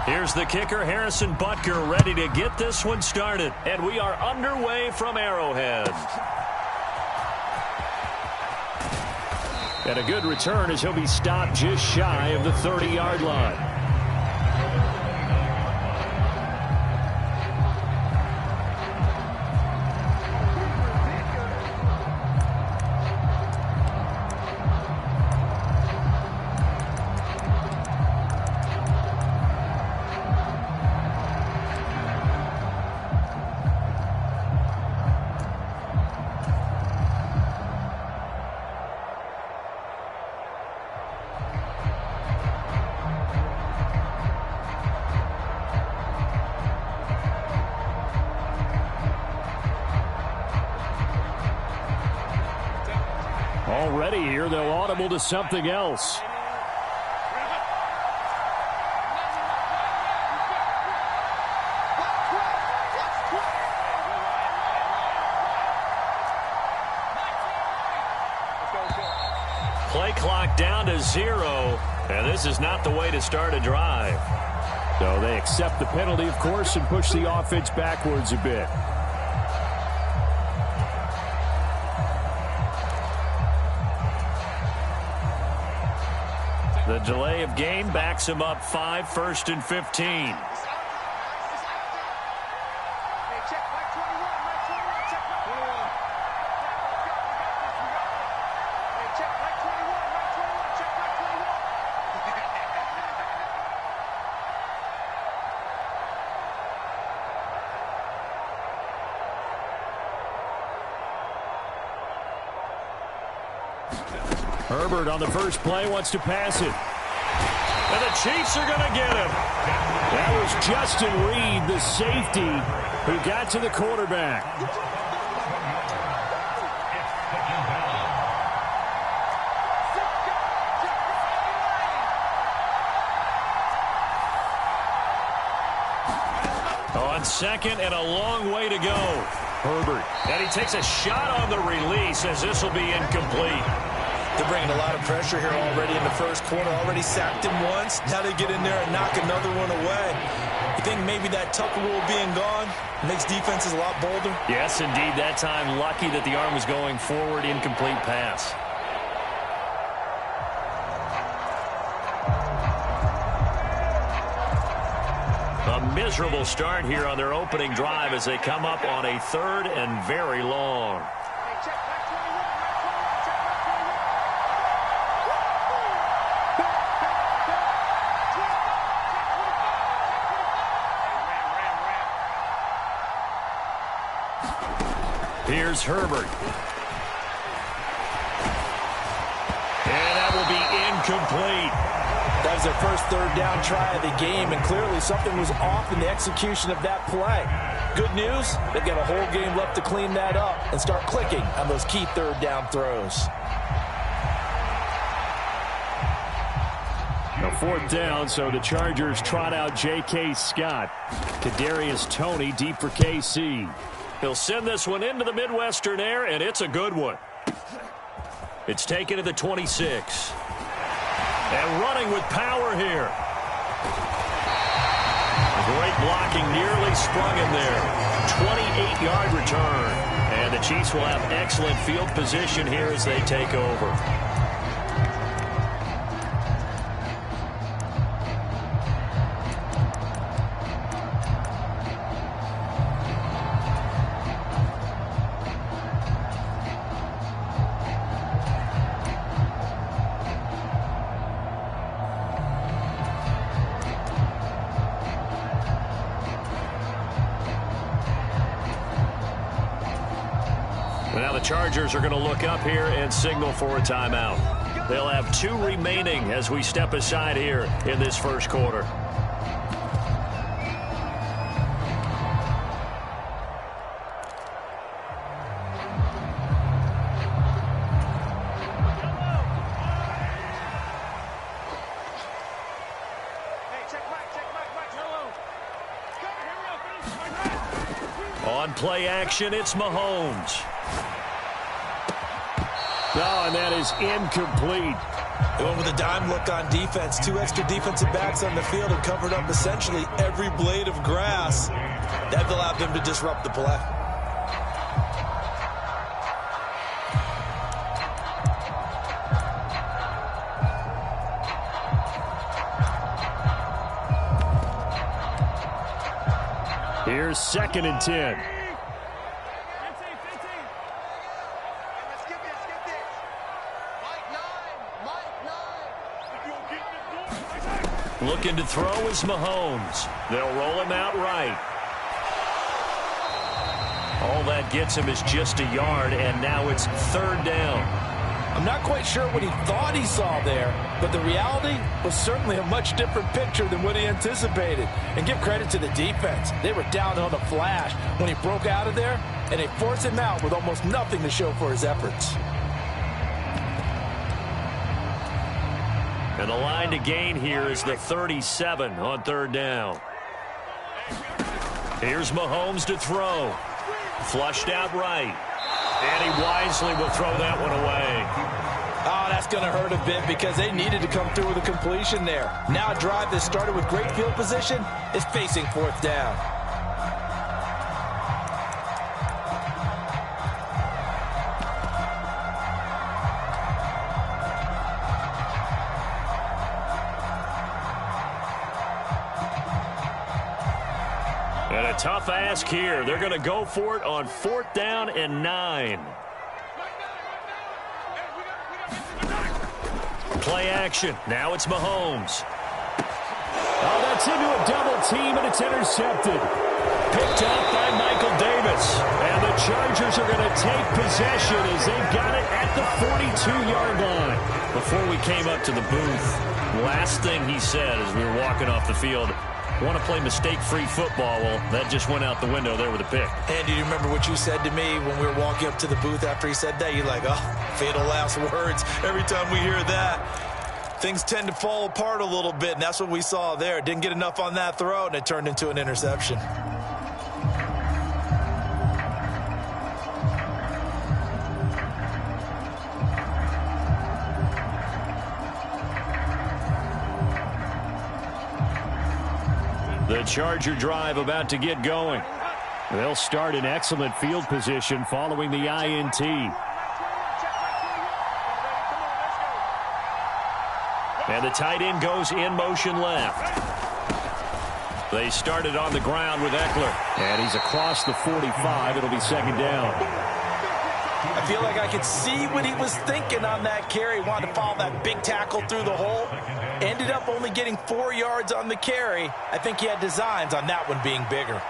Here's the kicker, Harrison Butker, ready to get this one started. And we are underway from Arrowhead. And a good return as he'll be stopped just shy of the 30-yard line. Already here, they'll audible to something else. Play clock down to 0, and this is not the way to start a drive. So they accept the penalty, of course, and push the offense backwards a bit. The delay of game backs him up 5, 1st and 15. Herbert on the first play wants to pass it. And the Chiefs are going to get him. That was Justin Reed, the safety, who got to the quarterback. On second and a long way to go. Herbert. And he takes a shot on the release as this will be incomplete. They're bringing a lot of pressure here already in the first quarter. Already sacked him once. Now they get in there and knock another one away. You think maybe that Tucker rule being gone makes defenses a lot bolder? Yes, indeed. That time, lucky that the arm was going forward. Incomplete pass. A miserable start here on their opening drive as they come up on a 3rd and very long. Here's Herbert. And that will be incomplete. That was their first 3rd down try of the game, and clearly something was off in the execution of that play. Good news, they've got a whole game left to clean that up and start clicking on those key 3rd down throws. Now 4th down, so the Chargers trot out J.K. Scott. Kadarius Toney deep for KC. He'll send this one into the Midwestern air, and it's a good one. It's taken to the 26. And running with power here. Great blocking, nearly sprung him there. 28-yard return. And the Chiefs will have excellent field position here as they take over. Now the Chargers are going to look up here and signal for a timeout. They'll have 2 remaining as we step aside here in this first quarter. On play action, it's Mahomes. Oh, and that is incomplete. They went with a dime look on defense. 2 extra defensive backs on the field and covered up essentially every blade of grass. That allowed them to disrupt the play. Here's 2nd and 10. Looking to throw is Mahomes. They'll roll him out right. All that gets him is just a yard, and now it's 3rd down. I'm not quite sure what he thought he saw there, but the reality was certainly a much different picture than what he anticipated. And give credit to the defense. They were down on a flash when he broke out of there, and they forced him out with almost nothing to show for his efforts. And the line to gain here is the 37 on 3rd down. Here's Mahomes to throw. Flushed out right. And he wisely will throw that one away. Oh, that's going to hurt a bit because they needed to come through with a completion there. Now a drive that started with great field position is facing 4th down. And a tough ask here. They're going to go for it on 4th down and 9. Play action. Now it's Mahomes. Oh, that's into a double team, and it's intercepted. Picked up by Michael Davis. And the Chargers are going to take possession as they've got it at the 42-yard line. Before we came up to the booth, last thing he said as we were walking off the field, want to play mistake-free football. Well, that just went out the window there with a pick. And do you remember what you said to me when we were walking up to the booth after he said that? You're like, oh, fatal last words. Every time we hear that, things tend to fall apart a little bit, and that's what we saw there. Didn't get enough on that throw, and it turned into an interception. The Charger drive about to get going. They'll start in excellent field position following the INT. And the tight end goes in motion left. They started on the ground with Eckler. And he's across the 45. It'll be 2nd down. I feel like I could see what he was thinking on that carry. Wanted to follow that big tackle through the hole. Ended up only getting 4 yards on the carry. I think he had designs on that one being bigger.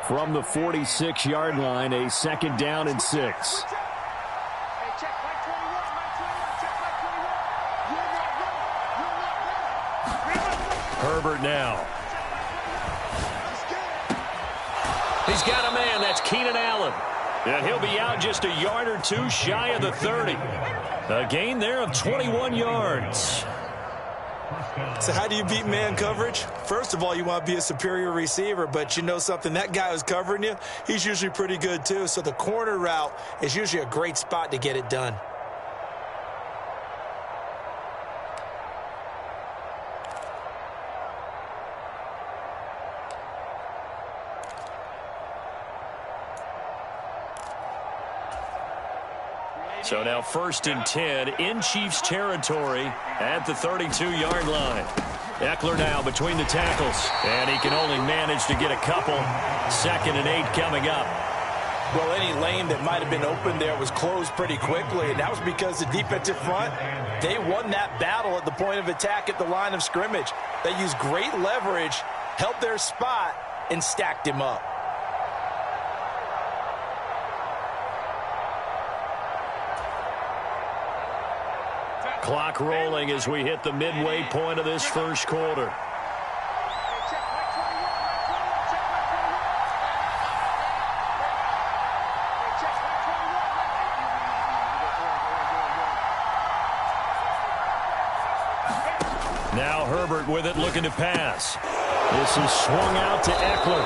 From the 46-yard line, a 2nd down and 6. Herbert now. He's got a man. That's Keenan Allen. And he'll be out just a yard or two shy of the 30. A gain there of 21 yards. So how do you beat man coverage? First of all, you want to be a superior receiver, but you know something, that guy who's covering you, he's usually pretty good too. So the corner route is usually a great spot to get it done. So now 1st and 10 in Chiefs territory at the 32-yard line. Eckler now between the tackles, and he can only manage to get a couple. 2nd and 8 coming up. Well, any lane that might have been open there was closed pretty quickly, and that was because the defensive front, they won that battle at the point of attack at the line of scrimmage. They used great leverage, held their spot, and stacked him up. Clock rolling as we hit the midway point of this first quarter. Now Herbert with it, looking to pass. This is swung out to Eckler.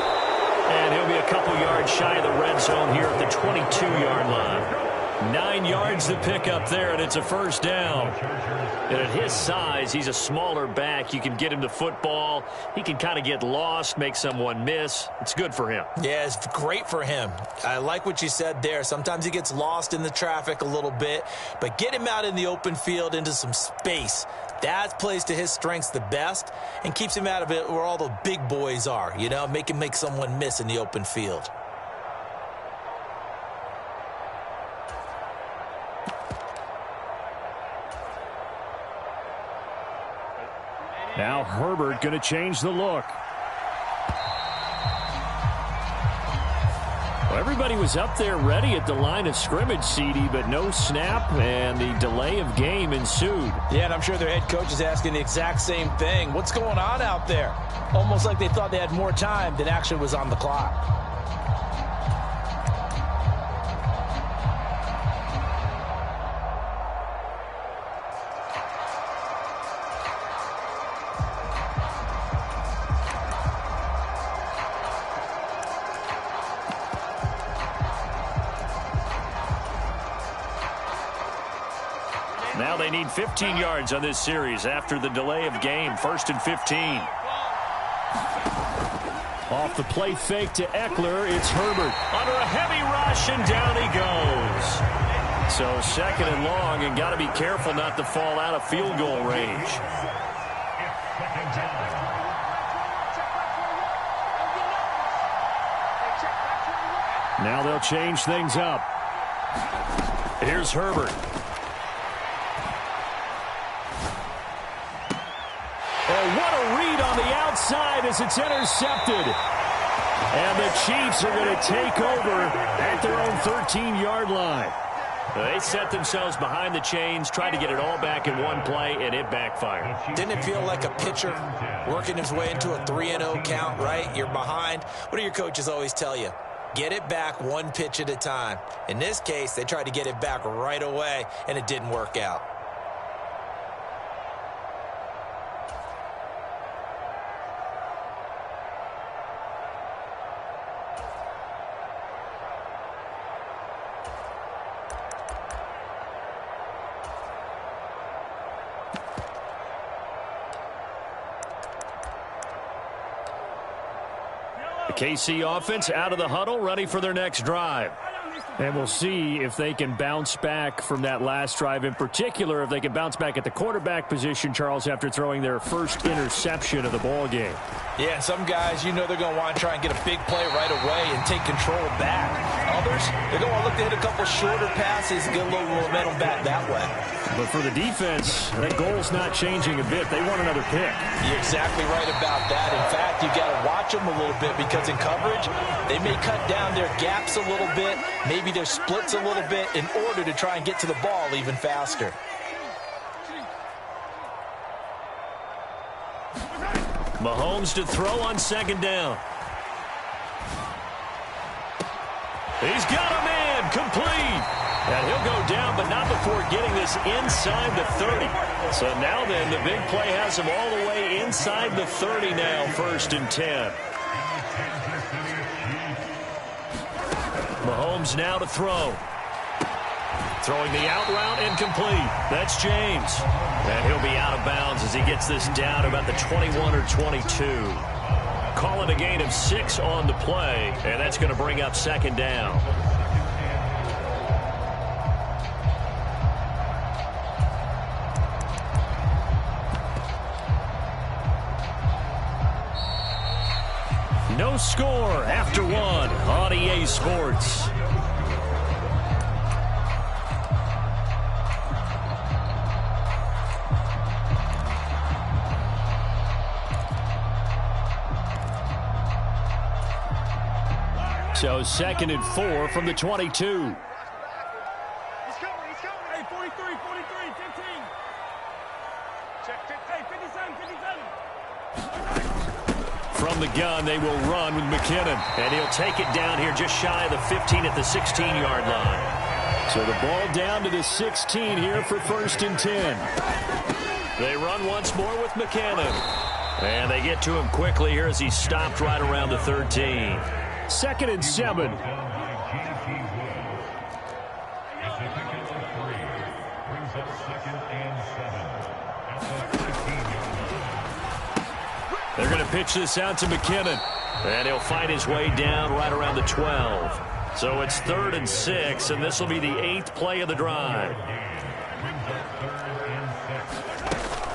And he'll be a couple yards shy of the red zone here at the 22-yard line. 9 yards to pick up there, and it's a first down. And at his size, he's a smaller back. You can get him the football. He can kind of get lost, make someone miss. It's good for him. Yeah, it's great for him. I like what you said there. Sometimes he gets lost in the traffic a little bit, but get him out in the open field into some space. That plays to his strengths the best and keeps him out of it where all the big boys are, you know, make him make someone miss in the open field. Now Herbert going to change the look. Well, everybody was up there ready at the line of scrimmage, CD, but no snap, and the delay of game ensued. Yeah, and I'm sure their head coach is asking the exact same thing. What's going on out there? Almost like they thought they had more time than actually was on the clock. Now they need 15 yards on this series after the delay of game. 1st and 15. Off the play fake to Eckler, it's Herbert. Under a heavy rush, and down he goes. So 2nd and long, and got to be careful not to fall out of field goal range. Now they'll change things up. Here's Herbert. Oh, what a read on the outside as it's intercepted. And the Chiefs are going to take over at their own 13-yard line. They set themselves behind the chains, tried to get it all back in one play, and it backfired. Didn't it feel like a pitcher working his way into a 3-0 count, right? You're behind. What do your coaches always tell you? Get it back one pitch at a time. In this case, they tried to get it back right away, and it didn't work out. The KC offense out of the huddle, ready for their next drive. And we'll see if they can bounce back from that last drive. In particular, if they can bounce back at the quarterback position, Charles, after throwing their first interception of the ball game. Yeah, some guys, you know they're going to want to try and get a big play right away and take control back. Others, they're going to want to look to hit a couple shorter passes and get a little momentum back that way. But for the defense, that goal's not changing a bit. They want another pick. You're exactly right about that. In fact, you've got to watch them a little bit because in coverage, they may cut down their gaps a little bit, maybe their splits a little bit in order to try and get to the ball even faster. Mahomes to throw on 2nd down. He's got a man, complete. And he'll go down, but not before getting this inside the 30. So now then, the big play has him all the way inside the 30 now, 1st and 10. Mahomes now to throw. Throwing the out route, incomplete. That's James. And he'll be out of bounds as he gets this down about the 21 or 22. Calling a gain of 6 on the play, and that's going to bring up 2nd down. No score after 1 on EA Sports. So 2nd and 4 from the 22. He's coming. Hey, 43, 15. Check. Hey, 57. From the gun, they will run with McKinnon. And he'll take it down here just shy of the 15 at the 16-yard line. So the ball down to the 16 here for 1st and 10. They run once more with McKinnon. And they get to him quickly here as he's stopped right around the 13. 2nd and 7. They're going to pitch this out to McKinnon. And he'll fight his way down right around the 12. So it's 3rd and 6, and this will be the 8th play of the drive.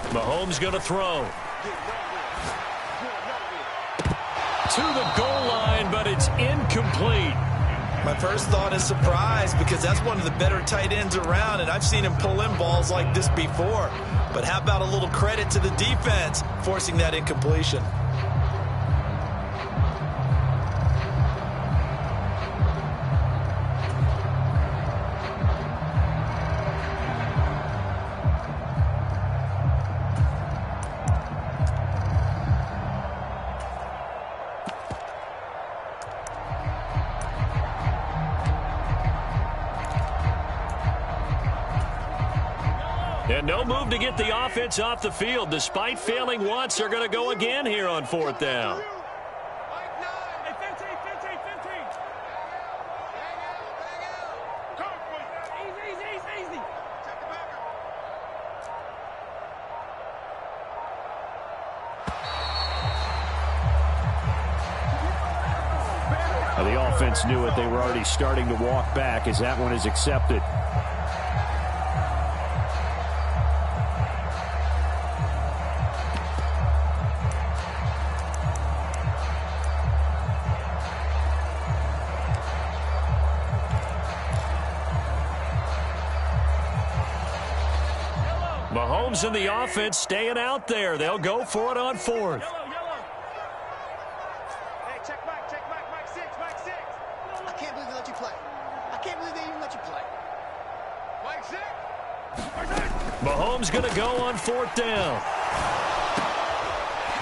Mahomes going to throw. To the goal line, but it's incomplete. My first thought is surprise, because that's one of the better tight ends around, and I've seen him pull in balls like this before. But how about a little credit to the defense forcing that incompletion? And no move to get the offense off the field. Despite failing once, they're going to go again here on 4th down. Hey, 15, 15, 15. Easy. Now, the offense knew it. They were already starting to walk back as that one is accepted. Mahomes and the offense staying out there. They'll go for it on 4th. Yellow. Hey, check Mike, Mike 6. I can't believe they let you play. I can't believe they even let you play. Mike 6. Mahomes going to go on 4th down.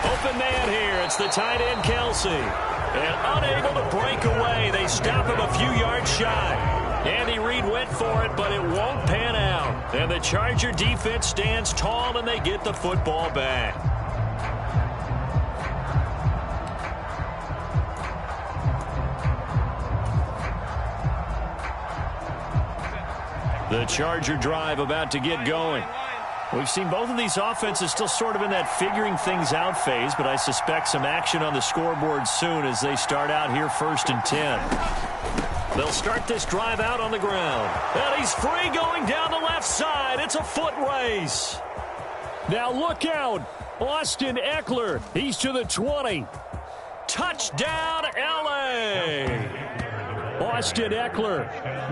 Open man here. It's the tight end, Kelsey. And unable to break away. They stop him a few yards shy. Andy Reid went for it, but it won't pan out. And the Charger defense stands tall, and they get the football back. The Charger drive about to get going. We've seen both of these offenses still sort of in that figuring things out phase, but I suspect some action on the scoreboard soon as they start out here 1st and 10. They'll start this drive out on the ground. And he's free going down the left side. It's a foot race. Now look out. Austin Eckler. He's to the 20. Touchdown, L.A. Austin Eckler,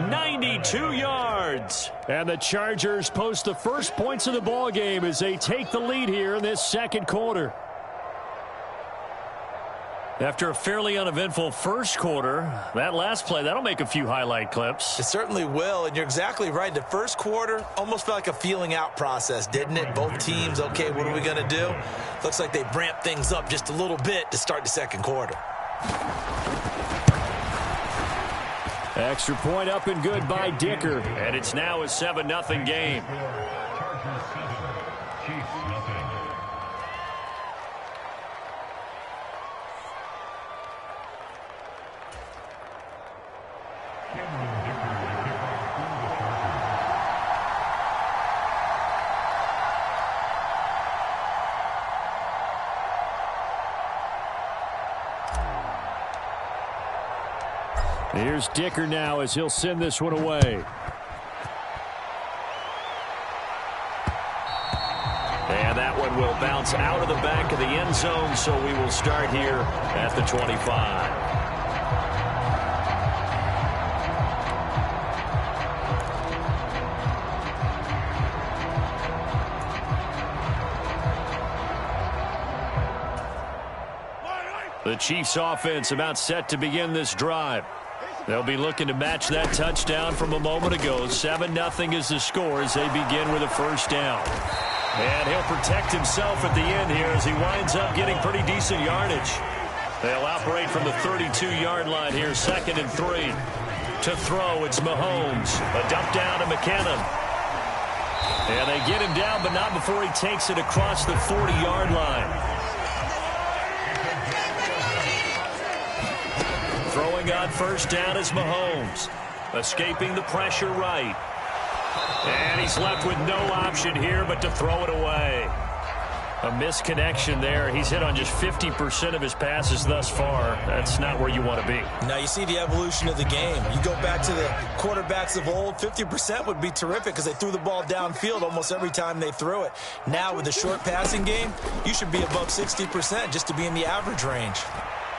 92 yards. And the Chargers post the first points of the ball game as they take the lead here in this 2nd quarter. After a fairly uneventful first quarter, that last play, that'll make a few highlight clips. It certainly will, and you're exactly right. The first quarter almost felt like a feeling out process, didn't it? Both teams, okay, what are we going to do? Looks like they ramped things up just a little bit to start the 2nd quarter. Extra point up and good by Dicker. And it's now a 7-0 game. Here's Dicker now as he'll send this one away. And that one will bounce out of the back of the end zone, so we will start here at the 25. The Chiefs offense about set to begin this drive. They'll be looking to match that touchdown from a moment ago. 7-0 is the score as they begin with a first down. And he'll protect himself at the end here as he winds up getting pretty decent yardage. They'll operate from the 32-yard line here, 2nd and 3. To throw, it's Mahomes. A dump down to McKinnon. And they get him down, but not before he takes it across the 40-yard line. Throwing on first down is Mahomes. Escaping the pressure right. And he's left with no option here but to throw it away. A misconnection there. He's hit on just 50% of his passes thus far. That's not where you want to be. Now you see the evolution of the game. You go back to the quarterbacks of old, 50% would be terrific because they threw the ball downfield almost every time they threw it. Now with the short passing game, you should be above 60% just to be in the average range.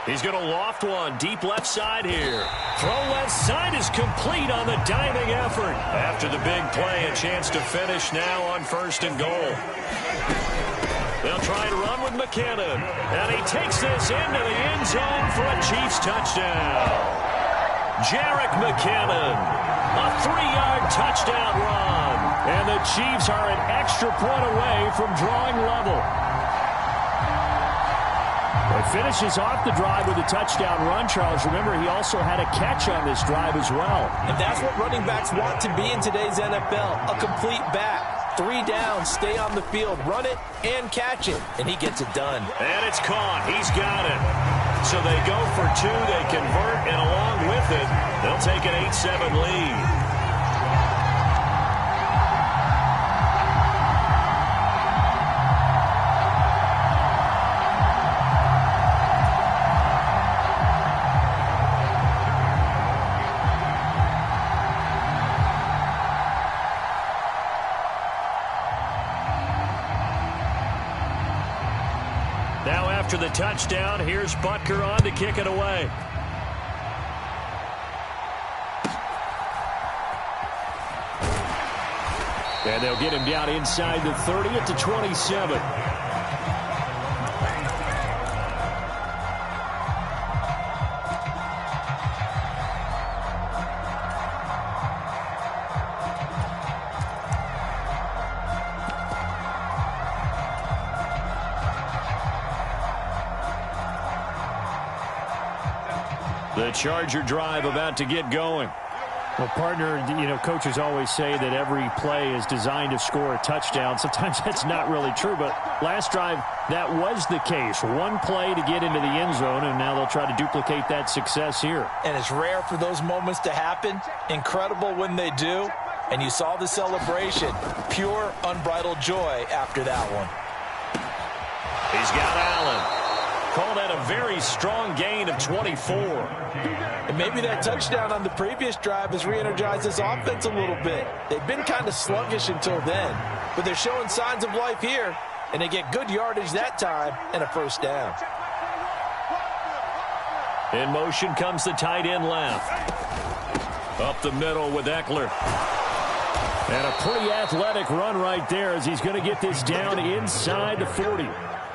He's going to loft one deep left side here. Throw left side is complete on the diving effort. After the big play, a chance to finish now on 1st and goal. They'll try to run with McKinnon. And he takes this into the end zone for a Chiefs touchdown. Jerick McKinnon, a 3-yard touchdown run. And the Chiefs are an extra point away from drawing level. It finishes off the drive with a touchdown run, Charles. Remember, he also had a catch on this drive as well. And that's what running backs want to be in today's NFL, a complete back. 3 down, stay on the field, run it, and catch it. And he gets it done. And it's caught. He's got it. So they go for 2, they convert, and along with it, they'll take an 8-7 lead. After the touchdown, here's Butker on to kick it away. And they'll get him down inside the 30 at the 27. The Charger drive about to get going. Well, partner, coaches always say that every play is designed to score a touchdown. Sometimes that's not really true, but last drive, that was the case. One play to get into the end zone, and now they'll try to duplicate that success here. And it's rare for those moments to happen. Incredible when they do. And you saw the celebration. Pure, unbridled joy after that one. He's got Allen. Called that a very strong gain of 24. And maybe that touchdown on the previous drive has re-energized this offense a little bit. They've been kind of sluggish until then, but they're showing signs of life here, and they get good yardage that time and a 1st down. In motion comes the tight end left. Up the middle with Eckler. And a pretty athletic run right there as he's going to get this down inside the 40.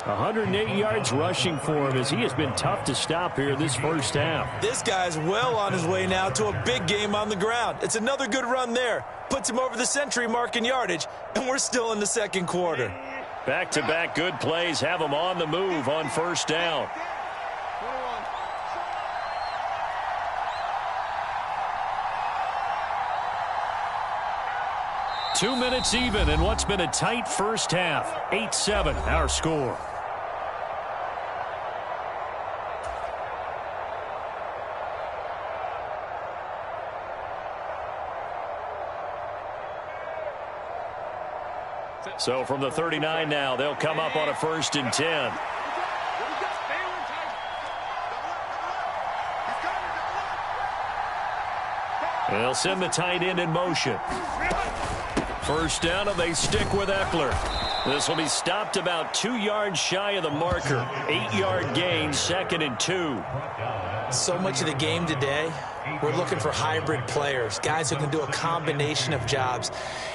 108 yards rushing for him as he has been tough to stop here this first half. This guy's well on his way now to a big game on the ground. It's another good run there. Puts him over the century mark in yardage, and we're still in the 2nd quarter. Back-to-back good plays have him on the move on 1st down. Two minutes even in what's been a tight first half. 8-7, our score. So from the 39 now, they'll come up on a 1st and 10. They'll send the tight end in motion. 1st down, and they stick with Eckler. This will be stopped about 2 yards shy of the marker. 8-yard gain, 2nd and 2. So much of the game today, we're looking for hybrid players, guys who can do a combination of jobs.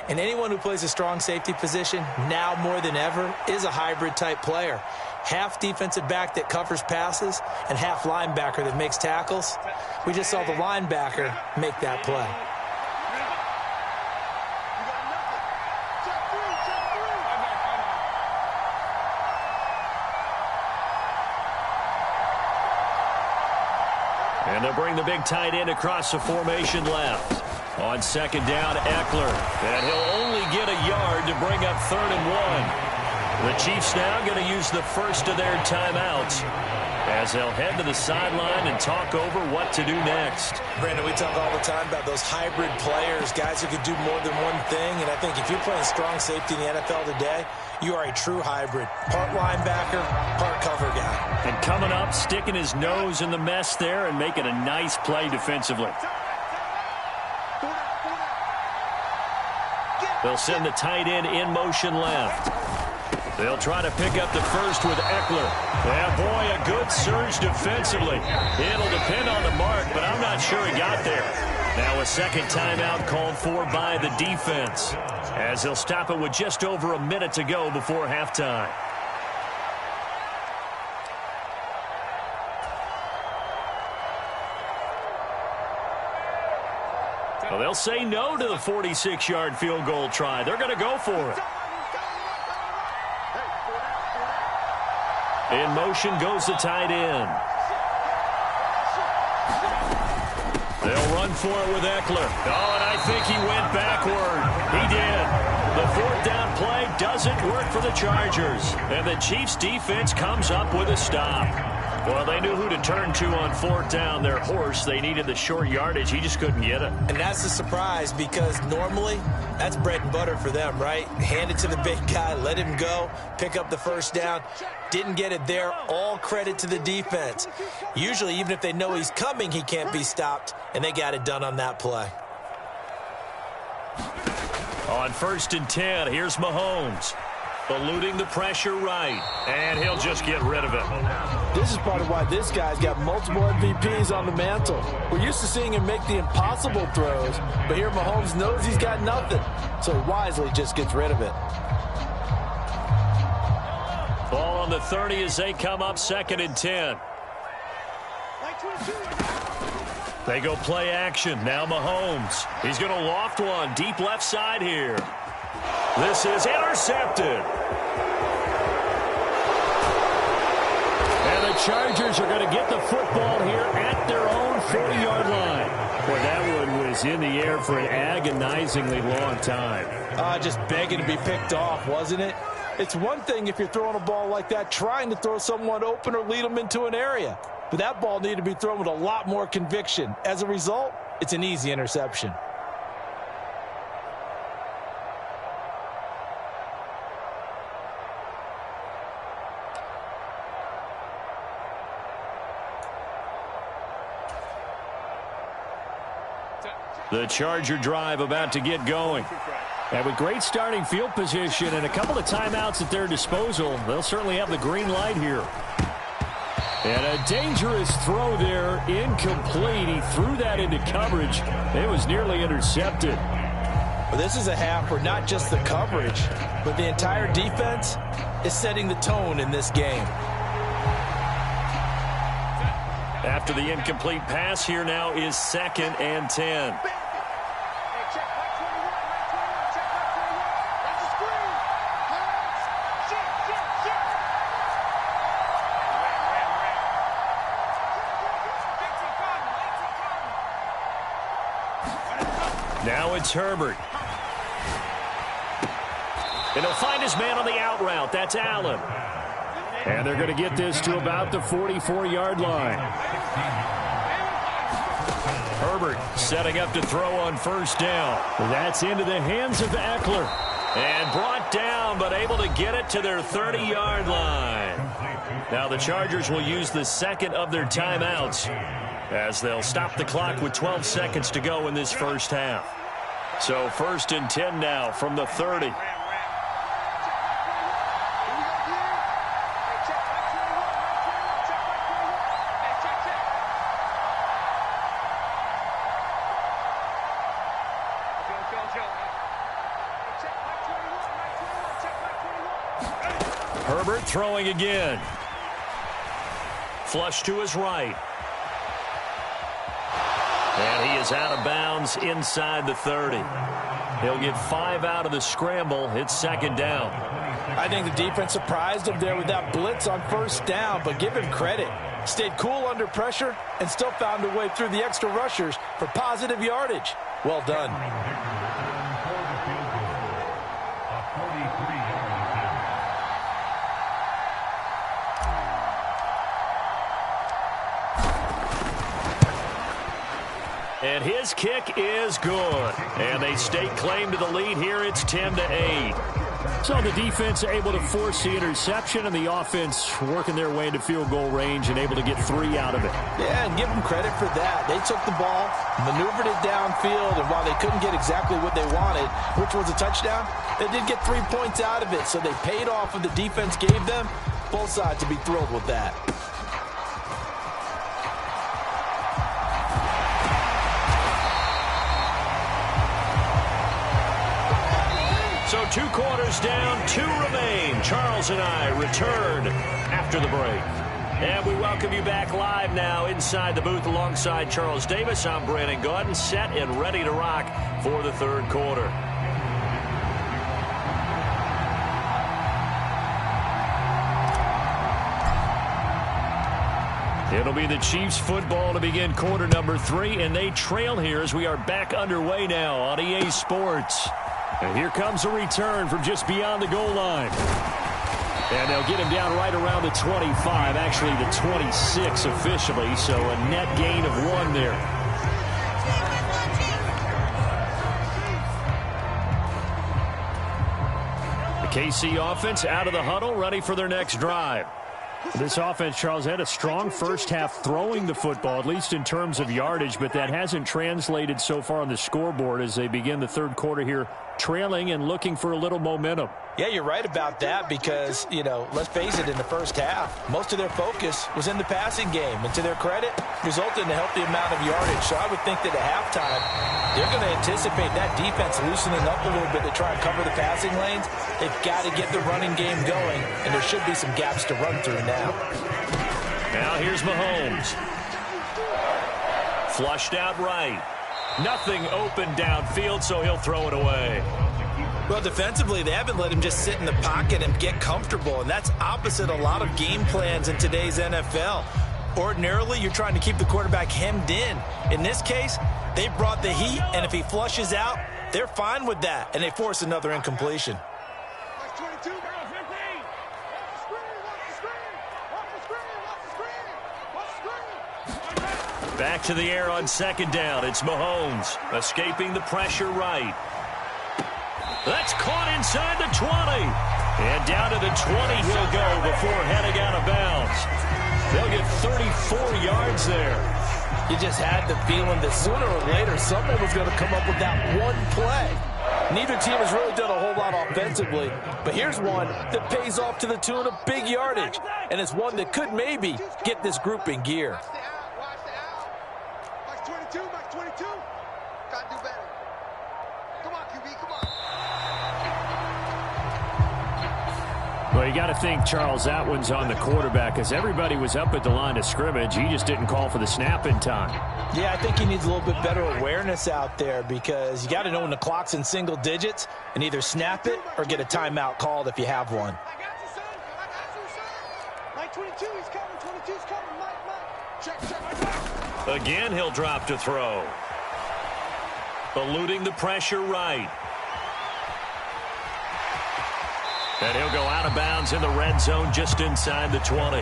And anyone who plays a strong safety position, now more than ever, is a hybrid-type player. Half defensive back that covers passes and half linebacker that makes tackles. We just saw the linebacker make that play. And they'll bring the big tight end across the formation left. On second down, Eckler. And he'll only get a yard to bring up 3rd and 1. The Chiefs now going to use the first of their timeouts as they'll head to the sideline and talk over what to do next. Brandon, we talk all the time about those hybrid players, guys who can do more than one thing. And I think if you're playing strong safety in the NFL today, you are a true hybrid. Part linebacker, part cover guy. And coming up, sticking his nose in the mess there and making a nice play defensively. They'll send the tight end in motion left. They'll try to pick up the first with Eckler. Yeah, boy, a good surge defensively. It'll depend on the mark, but I'm not sure he got there. Now a second timeout called for by the defense, as they'll stop it with just over a minute to go before halftime. Well, they'll say no to the 46-yard field goal try. They're going to go for it. In motion goes the tight end. They'll run for it with Eckler. Oh, and I think he went backward. He did. The 4th down play doesn't work for the Chargers. And the Chiefs defense comes up with a stop. Well, they knew who to turn to on 4th down. Their horse, they needed the short yardage. He just couldn't get it. And that's a surprise because normally that's bread and butter for them, right? Hand it to the big guy, let him go, pick up the first down. Didn't get it there. All credit to the defense. Usually, even if they know he's coming, he can't be stopped, and they got it done on that play. On 1st and 10, here's Mahomes. Eluding the pressure right, and he'll just get rid of it. This is part of why this guy's got multiple MVPs on the mantle. We're used to seeing him make the impossible throws, but here Mahomes knows he's got nothing, so he wisely just gets rid of it. Ball on the 30 as they come up 2nd and 10. They go play action. Now Mahomes. He's going to loft one deep left side here. This is intercepted. And the Chargers are going to get the football here at their own 40-yard line. Boy, that one was in the air for an agonizingly long time. Just begging to be picked off, wasn't it? It's one thing if you're throwing a ball like that, trying to throw someone open or lead them into an area. But that ball needed to be thrown with a lot more conviction. As a result, it's an easy interception. The Charger drive about to get going. And with great starting field position and a couple of timeouts at their disposal, they'll certainly have the green light here. And a dangerous throw there, incomplete. He threw that into coverage. It was nearly intercepted. Well, this is a half where not just the coverage, but the entire defense is setting the tone in this game. After the incomplete pass, here now is 2nd and 10. Now it's Herbert. And he'll find his man on the out route. That's Allen. And they're going to get this to about the 44-yard line. Herbert setting up to throw on 1st down. That's into the hands of Eckler. And brought down, but able to get it to their 30-yard line. Now the Chargers will use the 2nd of their timeouts as they'll stop the clock with 12 seconds to go in this first half. So 1st and 10 now from the 30. Herbert throwing again. Flush to his right. And he is out of bounds inside the 30. He'll get 5 out of the scramble. It's 2nd down. I think the defense surprised him there with that blitz on first down, but give him credit. Stayed cool under pressure and still found a way through the extra rushers for positive yardage. Well done. And his kick is good. And they stake claim to the lead here. It's 10-8. So the defense able to force the interception, and the offense working their way into field goal range and able to get 3 out of it. Yeah, and give them credit for that. They took the ball, maneuvered it downfield, and while they couldn't get exactly what they wanted, which was a touchdown, they did get 3 points out of it. So they paid off what the defense gave them. Both sides to be thrilled with that. So 2 quarters down, 2 remain. Charles and I return after the break. And we welcome you back live now inside the booth alongside Charles Davis. I'm Brandon Gaudin, set and ready to rock for the third quarter. It'll be the Chiefs football to begin quarter number 3, and they trail here as we are back underway now on EA Sports. And here comes a return from just beyond the goal line. And they'll get him down right around the 25, actually the 26 officially, so a net gain of 1 there. The KC offense out of the huddle, ready for their next drive. This offense, Charles, had a strong first half throwing the football, at least in terms of yardage, but that hasn't translated so far on the scoreboard as they begin the third quarter here, trailing and looking for a little momentum. Yeah, you're right about that because, you know, let's face it, in the first half, most of their focus was in the passing game. And to their credit, resulted in a healthy amount of yardage. So I would think that at halftime, they're going to anticipate that defense loosening up a little bit to try and cover the passing lanes. They've got to get the running game going, and there should be some gaps to run through now. Now here's Mahomes. Flushed out right. Nothing open downfield, so he'll throw it away. Well, defensively, they haven't let him just sit in the pocket and get comfortable, and that's opposite a lot of game plans in today's NFL. Ordinarily, you're trying to keep the quarterback hemmed in. In this case, they brought the heat, and if he flushes out, they're fine with that, and they force another incompletion. Back to the air on second down. It's Mahomes escaping the pressure right. That's caught inside the 20. And down to the 20 he'll go before heading out of bounds. They'll get 34 yards there. You just had the feeling that sooner or later someone was going to come up with that one play. Neither team has really done a whole lot offensively, but here's one that pays off to the tune of big yardage, and it's one that could maybe get this group in gear. Well, you got to think, Charles, that one's on the quarterback because everybody was up at the line of scrimmage. He just didn't call for the snap in time. Yeah, I think he needs a little bit better awareness out there because you got to know when the clock's in single digits and either snap it or get a timeout called if you have one. I got you, son. I got you, son. Mike 22, he's coming. 22's coming. Mike. Check. Again, he'll drop to throw. Eluding the pressure right. And he'll go out of bounds in the red zone just inside the 20.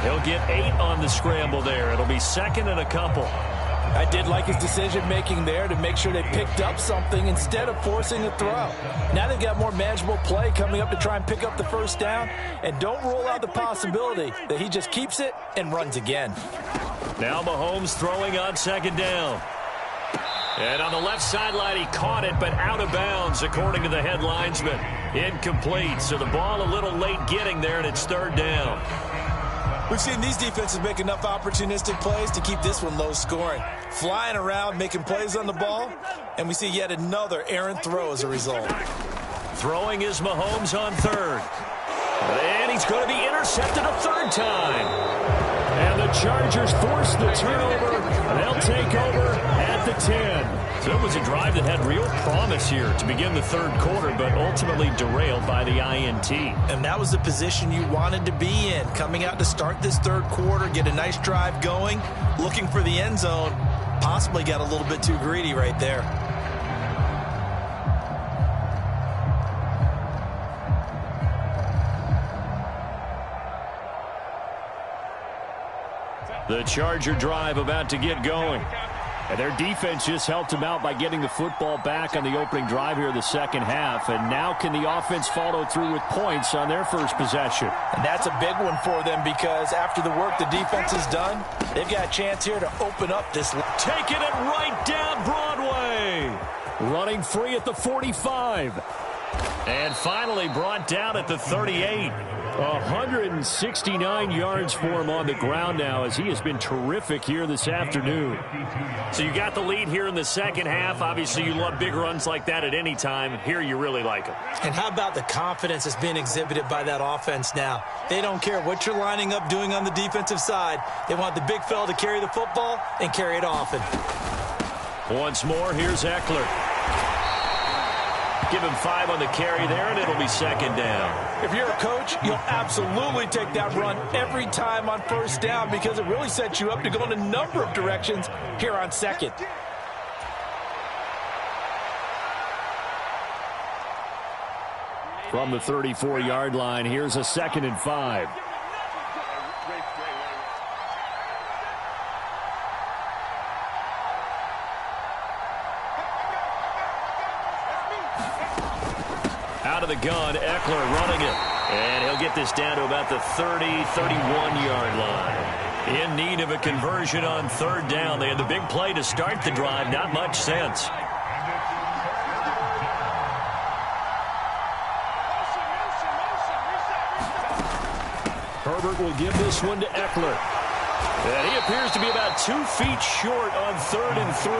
He'll get 8 on the scramble there. It'll be second and a couple. I did like his decision-making there to make sure they picked up something instead of forcing a throw. Now they've got more manageable play coming up to try and pick up the first down. And don't rule out the possibility that he just keeps it and runs again. Now Mahomes throwing on second down. And on the left sideline, he caught it, but out of bounds, according to the head linesman. Incomplete, so the ball a little late getting there, and it's third down. We've seen these defenses make enough opportunistic plays to keep this one low scoring. Flying around, making plays on the ball, and we see yet another errant throw as a result. Throwing is Mahomes on third. And he's going to be intercepted a third time. And the Chargers force the turnover They'll take over at the 10. So it was a drive that had real promise here to begin the third quarter, but ultimately derailed by the INT. And that was the position you wanted to be in. Coming out to start this third quarter, get a nice drive going, looking for the end zone. Possibly got a little bit too greedy right there. The Charger drive about to get going. And their defense just helped them out by getting the football back on the opening drive here in the second half. And now can the offense follow through with points on their first possession? And that's a big one for them because after the work the defense has done, they've got a chance here to open up this. Taking it right down Broadway. Running free at the 45. And finally brought down at the 38. 169 yards for him on the ground now as he has been terrific here this afternoon. So you got the lead here in the second half. Obviously, you love big runs like that at any time. Here, you really like them. And how about the confidence that's being exhibited by that offense now? They don't care what you're lining up doing on the defensive side. They want the big fella to carry the football and carry it often. Once more, here's Eckler. Give him 5 on the carry there, and it'll be second down. If you're a coach, you'll absolutely take that run every time on first down because it really sets you up to go in a number of directions here on second. From the 34-yard line, here's a 2nd and 5. Out of the gun, Eckler running it. And he'll get this down to about the 30, 31-yard line. In need of a conversion on third down. They had the big play to start the drive. Not much sense. Herbert will give this one to Eckler. And he appears to be about 2 feet short on 3rd and 3.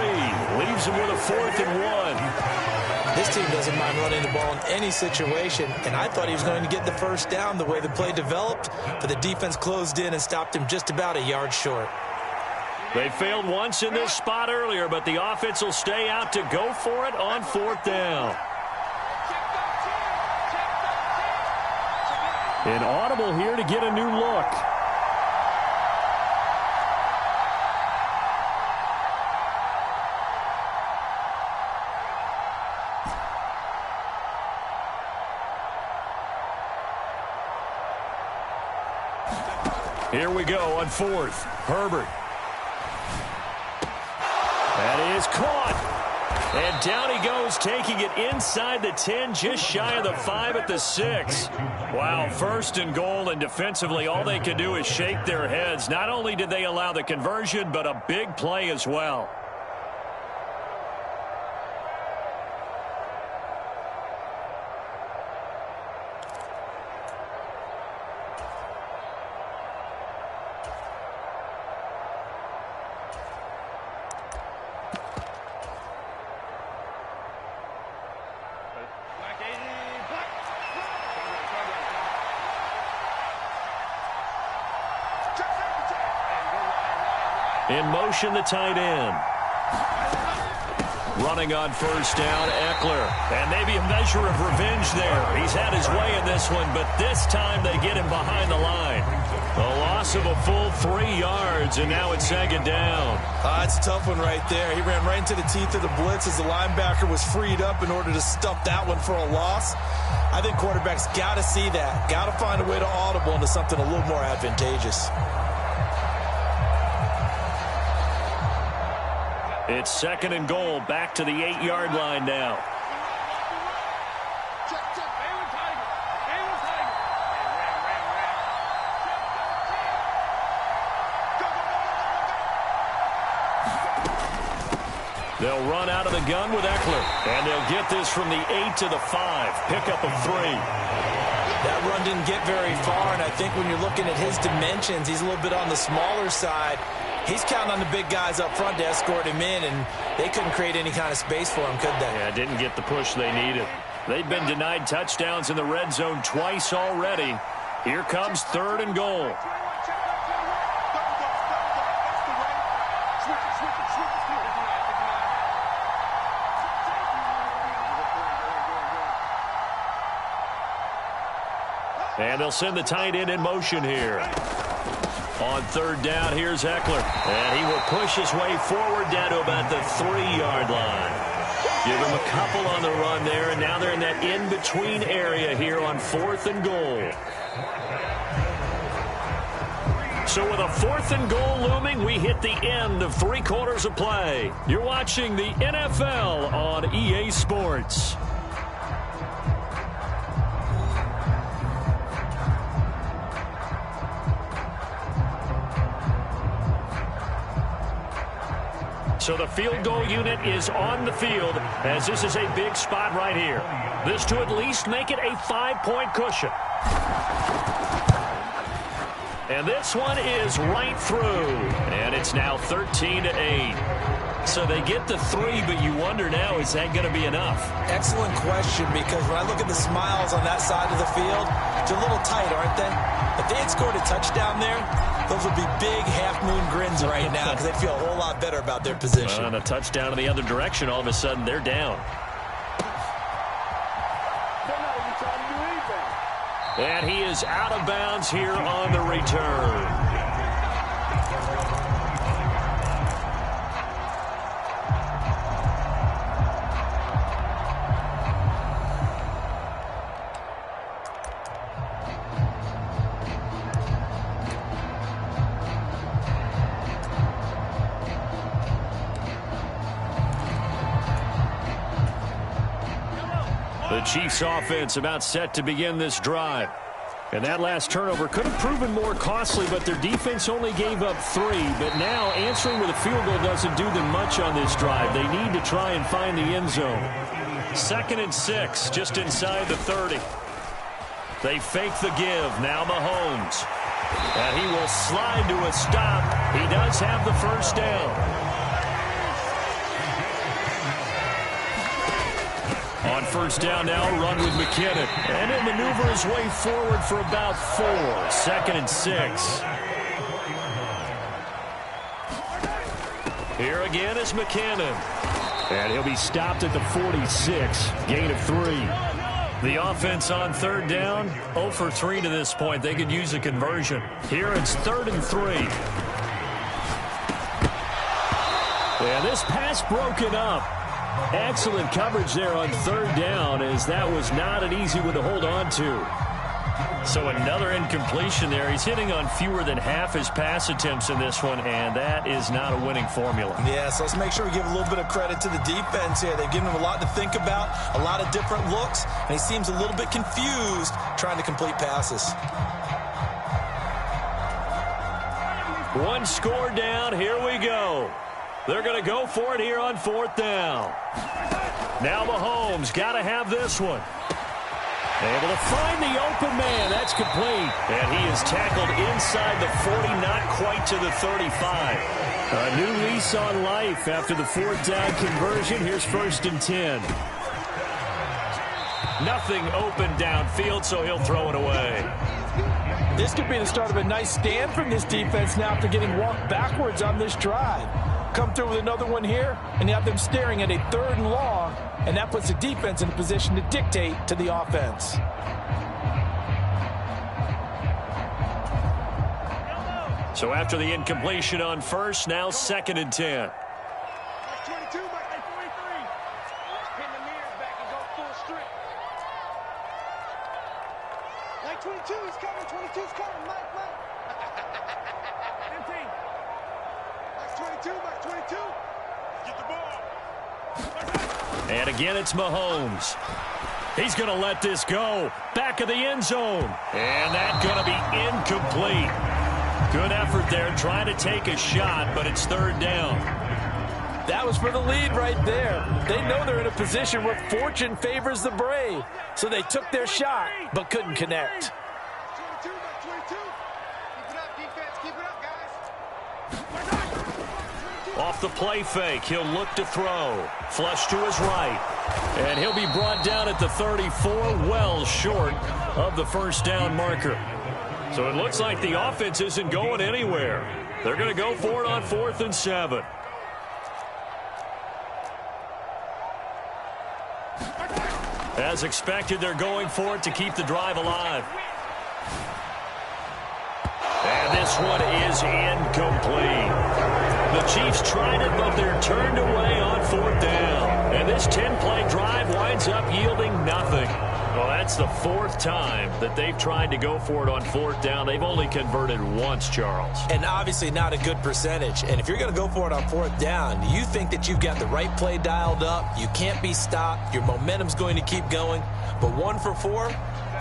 Leaves him with a 4th and 1. This team doesn't mind running the ball in any situation, and I thought he was going to get the first down the way the play developed, but the defense closed in and stopped him just about a yard short. They failed once in this spot earlier, but the offense will stay out to go for it on 4th down. An audible here to get a new look. Here we go on 4th. Herbert. That is caught. And down he goes, taking it inside the 10, just shy of the 5 at the 6. Wow, 1st and goal, and defensively all they could do is shake their heads. Not only did they allow the conversion, but a big play as well. In motion, the tight end. Running on 1st down, Eckler. And maybe a measure of revenge there. He's had his way in this one, but this time they get him behind the line. A loss of a full 3 yards, and now it's 2nd down. It's a tough one right there. He ran right into the teeth of the blitz as the linebacker was freed up in order to stuff that one for a loss. I think quarterbacks got to see that. Got to find a way to audible into something a little more advantageous. It's 2nd and goal, back to the 8-yard line now. They'll run out of the gun with Eckler, and they'll get this from the 8 to the 5. Pickup of 3. That run didn't get very far, and I think when you're looking at his dimensions, he's a little bit on the smaller side. He's counting on the big guys up front to escort him in, and they couldn't create any kind of space for him, could they? Yeah, didn't get the push they needed. They've been denied touchdowns in the red zone twice already. Here comes 3rd and goal. Switch. And they'll send the tight end in motion here. On third down, here's Eckler. And he will push his way forward down to about the 3-yard line. Give him a couple on the run there, and now they're in that in-between area here on 4th and goal. So with a 4th and goal looming, we hit the end of 3 quarters of play. You're watching the NFL on EA Sports. So the field goal unit is on the field, as this is a big spot right here. This to at least make it a 5-point cushion. And this one is right through. And it's now 13-8. So they get the 3, but you wonder now, is that going to be enough? Excellent question, because when I look at the smiles on that side of the field, they're a little tight, aren't they? If they had scored a touchdown there, those would be big half-moon grins right now, because they feel a whole lot better about their position. On a touchdown in the other direction, all of a sudden they're down. And he is out of bounds here on the return. The Chiefs offense about set to begin this drive. And that last turnover could have proven more costly, but their defense only gave up 3. But now answering with a field goal doesn't do them much on this drive. They need to try and find the end zone. 2nd and 6, just inside the 30. They fake the give. Now Mahomes. And he will slide to a stop. He does have the first down. On first down now, run with McKinnon. And he'll maneuver his way forward for about 4. 2nd and 6. Here again is McKinnon. And he'll be stopped at the 46. Gain of 3. The offense on third down, 0 for 3 to this point. They could use a conversion. Here it's 3rd and 3. And this pass broken up. Excellent coverage there on third down, as that was not an easy one to hold on to. So another incompletion there. He's hitting on fewer than half his pass attempts in this one, and that is not a winning formula. Yeah, so let's make sure we give a little bit of credit to the defense here. They've given him a lot to think about, a lot of different looks, and he seems a little bit confused trying to complete passes. One score down. Here we go. They're going to go for it here on 4th down. Now Mahomes got to have this one. Able to find the open man. That's complete. And he is tackled inside the 40, not quite to the 35. A new lease on life after the 4th down conversion. Here's 1st and 10. Nothing open downfield, so he'll throw it away. This could be the start of a nice stand from this defense now after getting walked backwards on this drive. Come through with another one here, and you have them staring at a 3rd and long, and that puts the defense in a position to dictate to the offense. So after the incompletion on first, now 2nd and 10. 22, back at 43. Pin the mirrors back and go full strip. Like 22, he's coming. 22's coming. Mike. 15. Like 22, back 22. Get the ball. And again, it's Mahomes. He's going to let this go. Back of the end zone. And that's going to be incomplete. Good effort there, trying to take a shot, but it's 3rd down. That was for the lead right there. They know they're in a position where fortune favors the brave. So they took their shot, but couldn't connect. 22, back 22. Keep it up, defense. Keep it up, guys. Off the play fake, he'll look to throw. Flush to his right. And he'll be brought down at the 34, well short of the 1st down marker. So it looks like the offense isn't going anywhere. They're going to go for it on 4th and 7. As expected, they're going for it to keep the drive alive. this one is incomplete. The Chiefs tried it, but they're turned away on 4th down. And this 10-play drive winds up yielding nothing. Well, that's the 4th time that they've tried to go for it on 4th down. They've only converted once, Charles. And obviously not a good percentage. And if you're going to go for it on 4th down, you think that you've got the right play dialed up. You can't be stopped. Your momentum's going to keep going. But 1 for 4,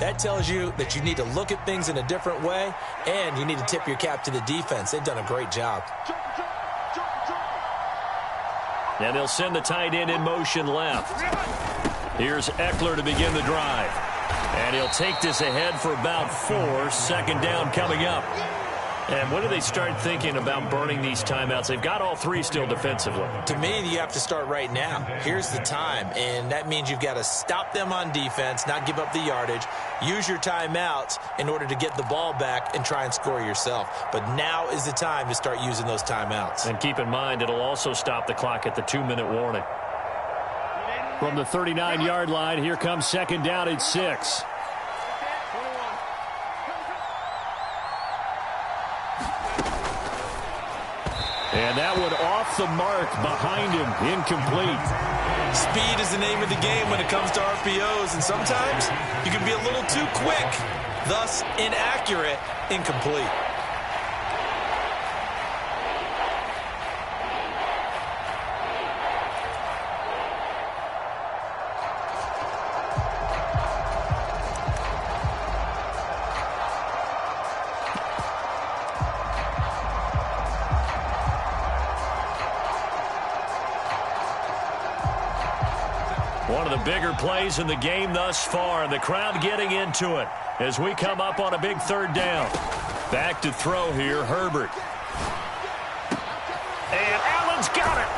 that tells you that you need to look at things in a different way, and you need to tip your cap to the defense. They've done a great job. And they'll send the tight end in motion left. Here's Eckler to begin the drive. And he'll take this ahead for about 4. 2nd down coming up. And when do they start thinking about burning these timeouts? They've got all 3 still defensively. To me, you have to start right now. Here's the time, and that means you've got to stop them on defense, not give up the yardage, use your timeouts in order to get the ball back and try and score yourself. But now is the time to start using those timeouts. And keep in mind, it'll also stop the clock at the 2-minute warning. From the 39-yard line, here comes 2nd down at 6. And that one off the mark behind him, incomplete. Speed is the name of the game when it comes to RPOs, and sometimes you can be a little too quick, thus inaccurate, incomplete. One of the bigger plays in the game thus far, and the crowd getting into it as we come up on a big 3rd down. Back to throw here, Herbert. And Allen's got it.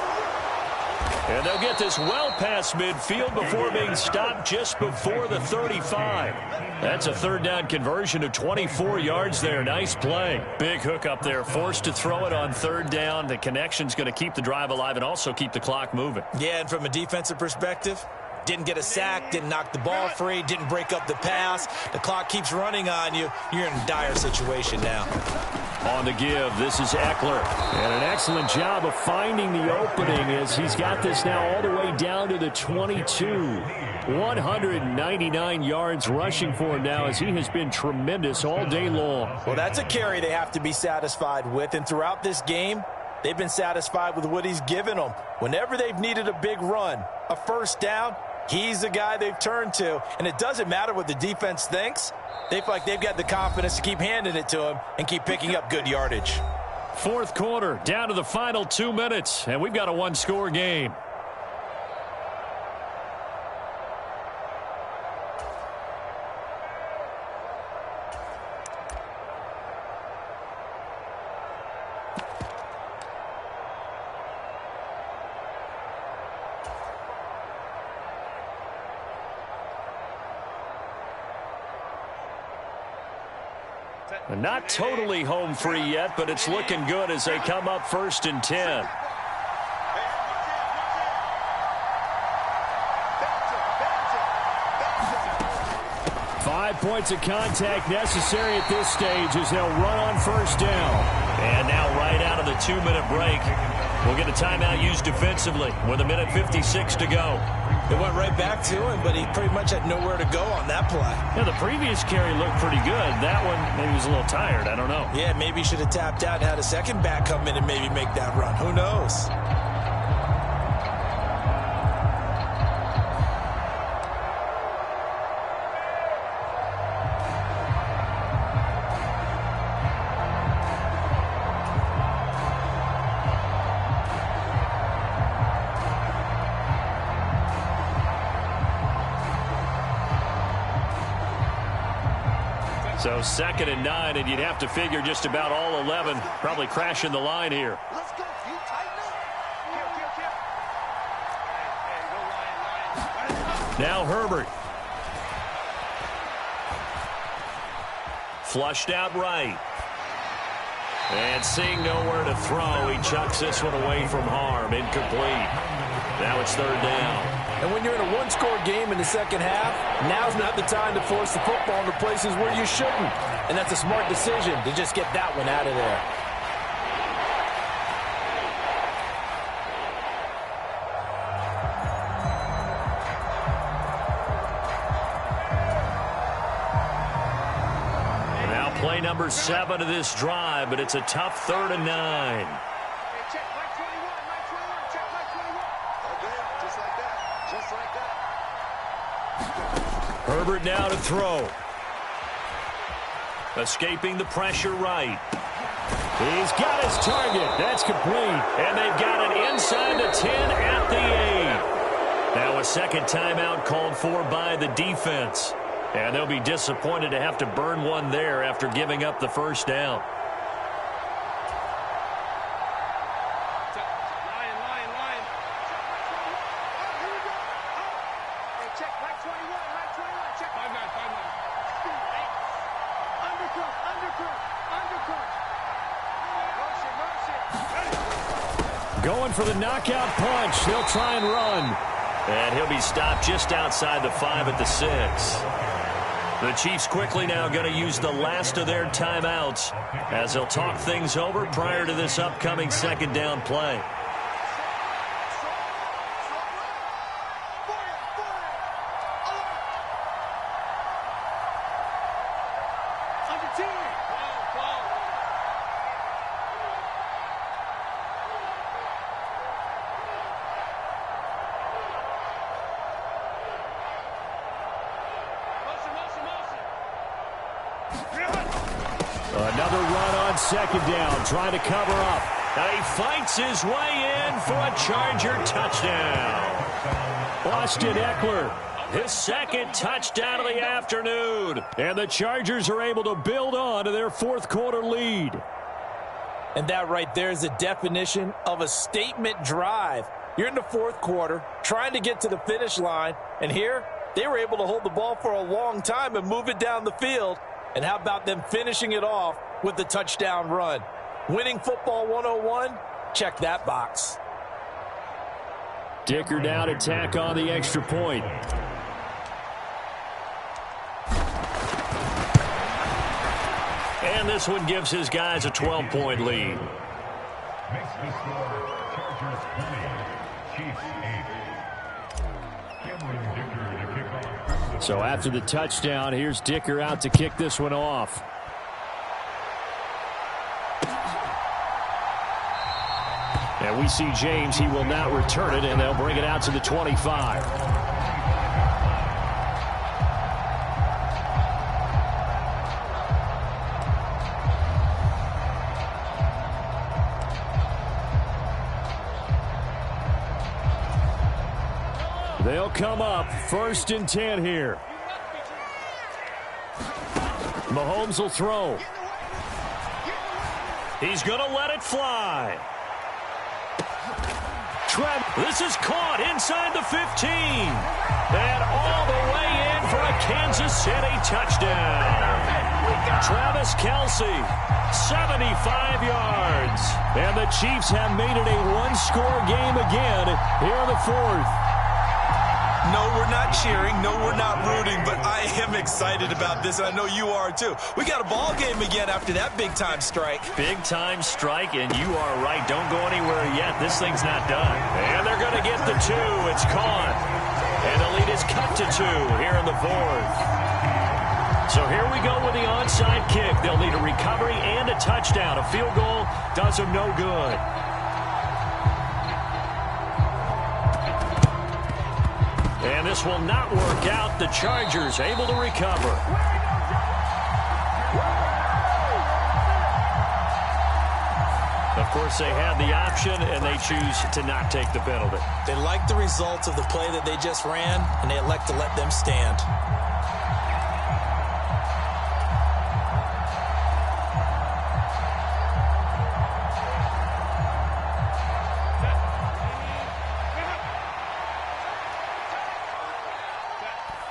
And they'll get this well past midfield before being stopped just before the 35. That's a 3rd down conversion of 24 yards there. Nice play. Big hook up there. Forced to throw it on 3rd down. The connection's going to keep the drive alive and also keep the clock moving. Yeah, and from a defensive perspective, didn't get a sack, didn't knock the ball free, didn't break up the pass. The clock keeps running on you. You're in a dire situation now. On the give, this is Eckler. And an excellent job of finding the opening as he's got this now all the way down to the 22. 199 yards rushing for him now as he has been tremendous all day long. Well, that's a carry they have to be satisfied with, and throughout this game, they've been satisfied with what he's given them. Whenever they've needed a big run, a 1st down, he's the guy they've turned to, and it doesn't matter what the defense thinks. They feel like they've got the confidence to keep handing it to him and keep picking up good yardage. 4th quarter, down to the final 2 minutes, and we've got a 1-score game. Not totally home free yet, but it's looking good as they come up 1st and 10. Five points of contact necessary at this stage as they'll run on 1st down. And now right out of the 2-minute break, we'll get a timeout used defensively with 1:56 to go. It went right back to him, but he pretty much had nowhere to go on that play. Yeah, the previous carry looked pretty good. That one, maybe he was a little tired. I don't know. Yeah, maybe he should have tapped out and had a second back come in and maybe make that run. Who knows? So 2nd and 9, and you'd have to figure just about all 11 probably crashing the line here. Let's go. You tighten up. Now Herbert. Flushed out right. And seeing nowhere to throw, he chucks this one away from harm. Incomplete. Now it's 3rd down. And when you're in a one-score game in the second half, now's not the time to force the football into places where you shouldn't. And that's a smart decision to just get that one out of there. Now play number 7 of this drive, but it's a tough 3rd and 9. Check Mike 21, Mike 21, check Mike 21. Okay, just like that, just like that. Herbert now to throw. Escaping the pressure right. He's got his target. That's complete. And they've got it inside the 10 at the 8. Now a second timeout called for by the defense. And they'll be disappointed to have to burn one there after giving up the first down. Going for the knockout punch. He'll try and run. And he'll be stopped just outside the 5 at the 6. The Chiefs quickly now going to use the last of their timeouts as they'll talk things over prior to this upcoming second down play. Another run on second down, trying to cover up. And he fights his way in for a Charger touchdown. Austin Eckler, His second touchdown of the afternoon. and the Chargers are able to build on to their fourth quarter lead. And that right there is the definition of a statement drive. You're in the fourth quarter, trying to get to the finish line, and here they were able to hold the ball for a long time and move it down the field. And how about them finishing it off with the touchdown run? Winning football 101, check that box. Dicker down to tack on the extra point. And this one gives his guys a 12-point lead. Makes the score Chargers 20, Chiefs 8. Cameron Dicker to kick off. So after the touchdown, here's Dicker out to kick this one off. And we see James. He will not return it, and they'll bring it out to the 25. They'll come up 1st and 10 here. Mahomes will throw. He's going to let it fly. This is caught inside the 15. And all the way in for a Kansas City touchdown. Travis Kelce, 75 yards. And the Chiefs have made it a one-score game again here in the fourth. No, we're not cheering. No, we're not rooting, but I am excited about this, and I know you are too. We got a ball game again after that big-time strike. Big-time strike, and you are right. Don't go anywhere yet. This thing's not done. And they're going to get the 2. It's caught. And the lead is cut to 2 here in the fourth. So here we go with the onside kick. They'll need a recovery and a touchdown. A field goal does them no good. And this will not work out. The Chargers able to recover. Of course, they had the option, and they choose to not take the penalty. They like the results of the play that they just ran, and they elect to let them stand.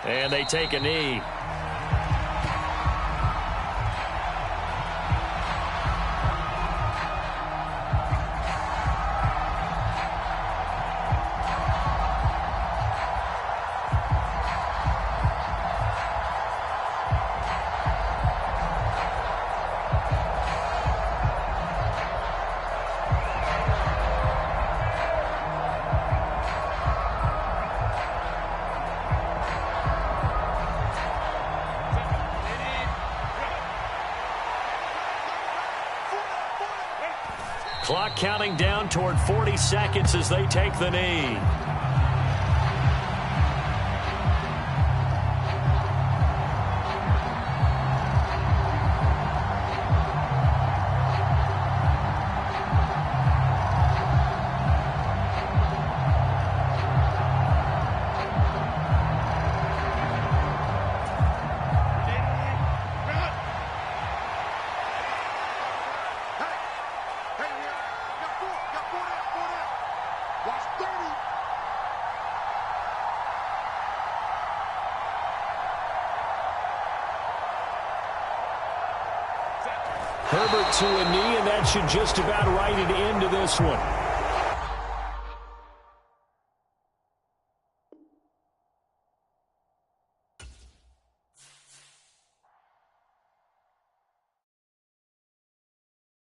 And they take a knee. Clock counting down toward 40 seconds as they take the knee. Herbert to a knee, and that should just about write it into this one.